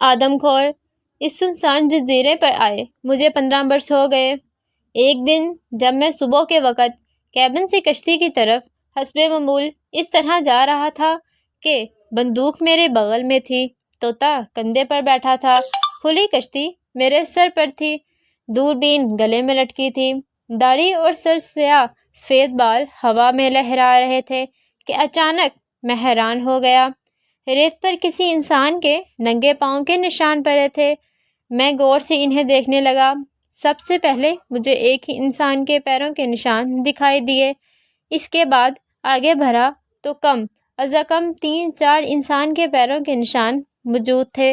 آدم خور اس سنسان جزیرے پر آئے مجھے 15 برس ہو گئے۔ ایک دن جب میں صبح کے وقت کیبن سے کشتی کی طرف حسب معمول اس طرح جا رہا تھا کہ بندوق میرے بغل میں تھی، طوطا کندھے پر بیٹھا تھا، کھلی کشتی میرے سر پر تھی، دوربین گلے میں لٹکی تھی، داڑھی اور سر سیاہ سفید بال ہوا میں لہرا رہے تھے کہ اچانک میں حیران ہو گیا۔ ریت پر کسی انسان کے ننگے پاؤں کے نشان پڑے تھے۔ میں غور سے انہیں دیکھنے لگا۔ سب سے پہلے مجھے ایک ہی انسان کے پیروں کے نشان دکھائی دیے، اس کے بعد آگے بڑھا تو کم از کم 3-4 انسان کے پیروں کے نشان موجود تھے۔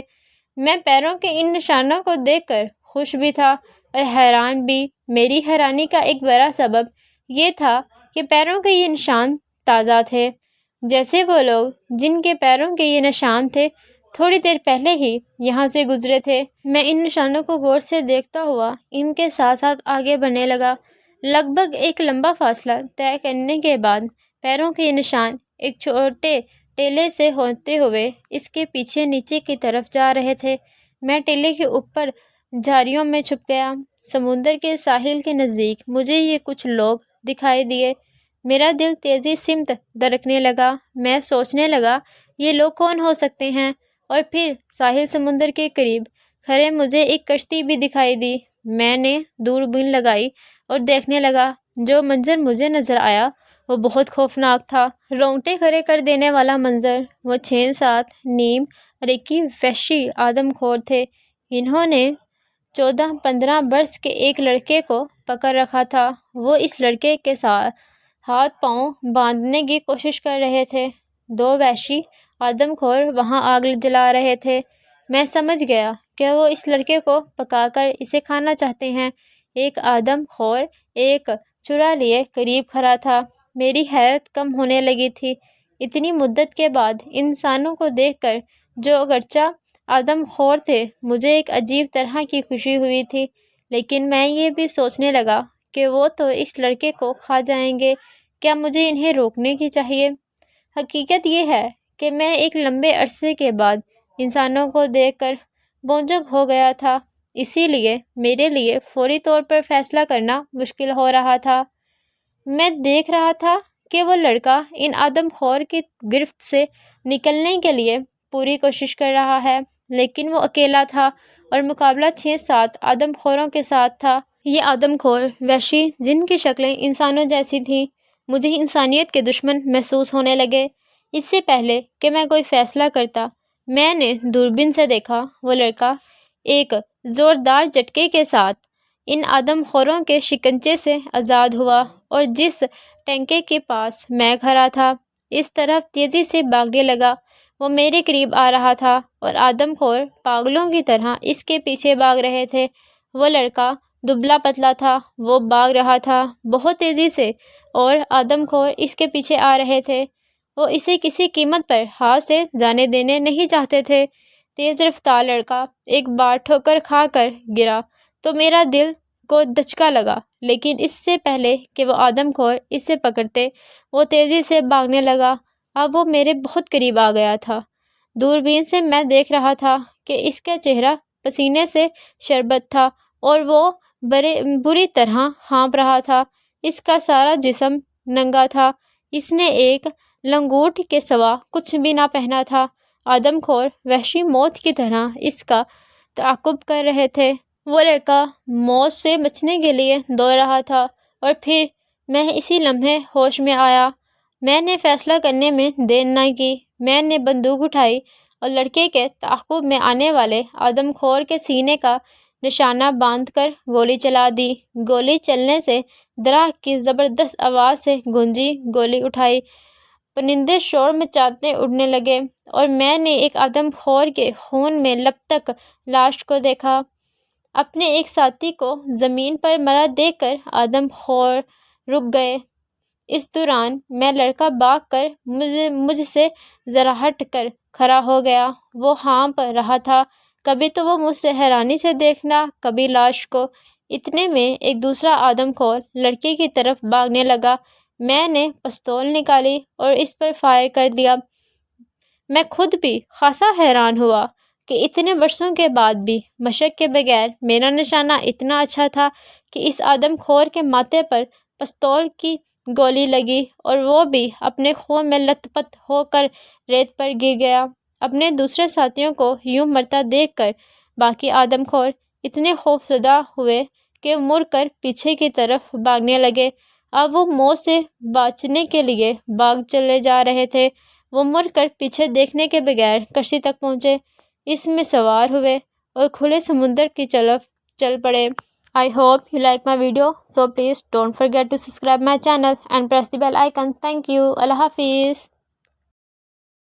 میں پیروں کے ان نشانوں کو دیکھ کر خوش بھی تھا اور حیران بھی۔ میری حیرانی کا ایک بڑا سبب یہ تھا کہ پیروں کے یہ نشان تازہ تھے، جیسے وہ لوگ جن کے پیروں کے یہ نشان تھے تھوڑی دیر پہلے ہی یہاں سے گزرے تھے۔ میں ان نشانوں کو غور سے دیکھتا ہوا ان کے ساتھ ساتھ آگے بڑھنے لگا۔ لگ بھگ ایک لمبا فاصلہ طے کرنے کے بعد پیروں کے یہ نشان ایک چھوٹے ٹیلے سے ہوتے ہوئے اس کے پیچھے نیچے کی طرف جا رہے تھے۔ میں ٹیلے کے اوپر جھاڑیوں میں چھپ گیا۔ سمندر کے ساحل کے نزدیک مجھے یہ کچھ لوگ دکھائی دیے۔ میرا دل تیزی سمت دھڑکنے لگا۔ میں سوچنے لگا یہ لوگ کون ہو سکتے ہیں، اور پھر ساحل سمندر کے قریب کھڑے مجھے ایک کشتی بھی دکھائی دی۔ میں نے دوربین لگائی اور دیکھنے لگا۔ جو منظر مجھے نظر آیا وہ بہت خوفناک تھا، رونگٹے کھڑے کر دینے والا منظر۔ وہ 6-7 نیم امریکی وحشی آدم خور تھے۔ انہوں نے 14-15 برس کے ایک لڑکے کو پکڑ رکھا تھا۔ وہ اس لڑکے کے ساتھ ہاتھ پاؤں باندھنے کی کوشش کر رہے تھے۔ 2 وحشی آدم خور وہاں آگ جلا رہے تھے۔ میں سمجھ گیا کہ وہ اس لڑکے کو پکا کر اسے کھانا چاہتے ہیں۔ ایک آدم خور ایک چھرا لیے قریب کھڑا تھا۔ میری حیرت کم ہونے لگی تھی۔ اتنی مدت کے بعد انسانوں کو دیکھ کر، جو اگرچہ آدم خور تھے، مجھے ایک عجیب طرح کی خوشی ہوئی تھی، لیکن میں یہ بھی سوچنے لگا کہ وہ تو اس لڑکے کو کھا جائیں گے، کیا مجھے انہیں روکنے کی چاہیے؟ حقیقت یہ ہے کہ میں ایک لمبے عرصے کے بعد انسانوں کو دیکھ کر بونجھک ہو گیا تھا، اسی لیے میرے لیے فوری طور پر فیصلہ کرنا مشکل ہو رہا تھا۔ میں دیکھ رہا تھا کہ وہ لڑکا ان آدم خور کی گرفت سے نکلنے کے لیے پوری کوشش کر رہا ہے، لیکن وہ اکیلا تھا اور مقابلہ 6-7 آدم خوروں کے ساتھ تھا۔ یہ آدم خور وحشی جن کی شکلیں انسانوں جیسی تھیں مجھے انسانیت کے دشمن محسوس ہونے لگے۔ اس سے پہلے کہ میں کوئی فیصلہ کرتا، میں نے دوربین سے دیکھا وہ لڑکا ایک زوردار جھٹکے کے ساتھ ان آدم خوروں کے شکنجے سے آزاد ہوا اور جس ٹینکے کے پاس میں کھڑا تھا اس طرف تیزی سے بھاگنے لگا۔ وہ میرے قریب آ رہا تھا اور آدم خور پاگلوں کی طرح اس کے پیچھے بھاگ رہے تھے۔ وہ لڑکا دبلا پتلا تھا، وہ بھاگ رہا تھا بہت تیزی سے اور آدم خور اس کے پیچھے آ رہے تھے۔ وہ اسے کسی قیمت پر ہاتھ سے جانے دینے نہیں چاہتے تھے۔ تیز رفتار لڑکا ایک بار ٹھوکر کھا کر گرا تو میرا دل کو دھچکا لگا، لیکن اس سے پہلے کہ وہ آدم خور اسے پکڑتے وہ تیزی سے بھاگنے لگا۔ اب وہ میرے بہت قریب آ گیا تھا۔ دوربین سے میں دیکھ رہا تھا کہ اس کا چہرہ پسینے سے شربت تھا اور وہ بری طرح ہانپ رہا تھا۔ اس کا سارا جسم ننگا تھا، اس نے ایک لنگوٹ کے سوا کچھ بھی نہ پہنا تھا۔ آدم خور وحشی موت کی طرح اس کا تعاقب کر رہے تھے۔ وہ لڑکا موت سے بچنے کے لیے دوڑ رہا تھا اور پھر میں اسی لمحے ہوش میں آیا۔ میں نے فیصلہ کرنے میں دیر نہ کی۔ میں نے بندوق اٹھائی اور لڑکے کے تعاقب میں آنے والے آدم خور کے سینے کا نشانہ باندھ کر گولی چلا دی۔ گولی چلنے سے درخت کی زبردست آواز سے گونجی۔ گولی اٹھائی، پرندے شور مچاتے اڑنے لگے اور میں نے ایک آدم خور کے خون میں لبتک لاش کو دیکھا۔ اپنے ایک ساتھی کو زمین پر مرا دیکھ کر آدم خور رک گئے۔ اس دوران میں لڑکا بھاگ کر مجھ سے ذرا ہٹ کر کھڑا ہو گیا۔ وہ ہانپ رہا تھا، کبھی تو وہ مجھ سے حیرانی سے دیکھنا، کبھی لاش کو۔ اتنے میں ایک دوسرا آدم خور لڑکے کی طرف بھاگنے لگا۔ میں نے پستول نکالی اور اس پر فائر کر دیا۔ میں خود بھی خاصا حیران ہوا کہ اتنے برسوں کے بعد بھی مشق کے بغیر میرا نشانہ اتنا اچھا تھا کہ اس آدم خور کے ماتھے پر پستول کی گولی لگی اور وہ بھی اپنے خون میں لت پت ہو کر ریت پر گر گیا۔ اپنے دوسرے ساتھیوں کو یوں مرتا دیکھ کر باقی آدم خور اتنے خوفزدہ ہوئے کہ مڑ کر پیچھے کی طرف بھاگنے لگے۔ اب وہ موت سے بچنے کے لیے بھاگ چلے جا رہے تھے۔ وہ مڑ کر پیچھے دیکھنے کے بغیر کشتی تک پہنچے، اس میں سوار ہوئے اور کھلے سمندر کی طرف چل پڑے۔ I hope you like my video, so please don't forget to subscribe my channel and press the bell icon. Thank you. Allah Hafiz.